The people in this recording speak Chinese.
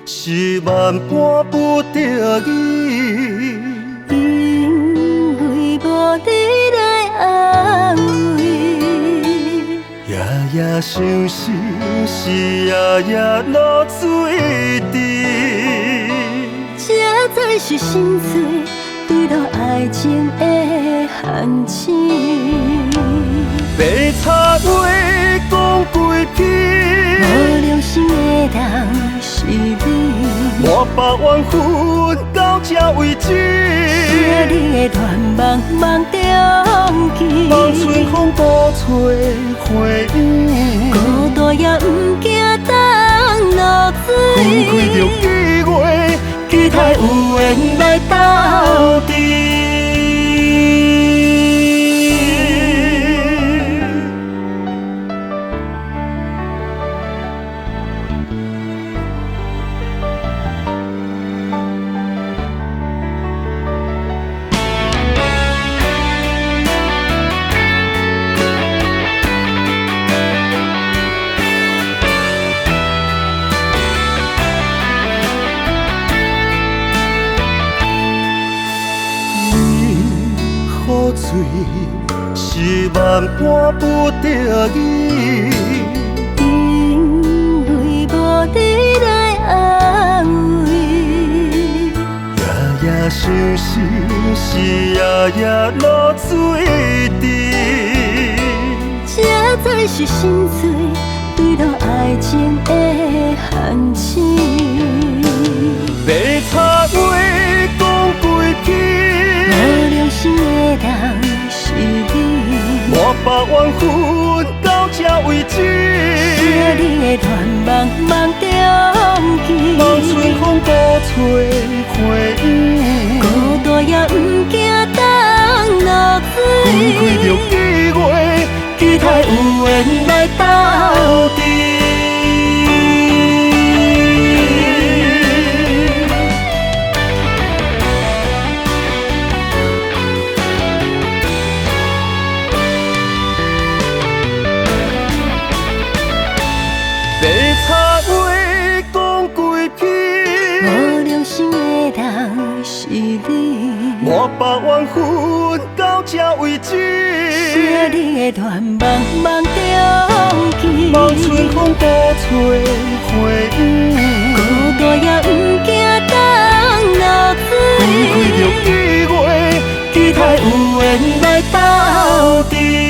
是万般不得已，因为无你来安慰，夜夜想思，是夜夜落水滴，这才是心碎坠落爱情的陷阱。白插话讲几篇，无良心的人是你，我百万分到这为止。是你的乱茫茫中去，望春风多找回忆，孤单也不惊当落水。分开着机会，期待有缘来斗阵。雨水是万般不得已，因为无你来安慰，夜夜想思，是夜夜落水滴，这才是心碎坠落爱情的陷阱。白插话讲几篇，无良心的人是你，我百万分到这为止。是你的乱茫茫中去，望春风多找回忆，孤单也不惊当落分开着水。机会，期待有缘来斗阵。白插话讲几篇，无良心的人是你，我百万分到这为止。是你的乱茫茫中去，望春风多找回忆，孤单也不惊当落分开着水。机会，期待有缘来斗阵。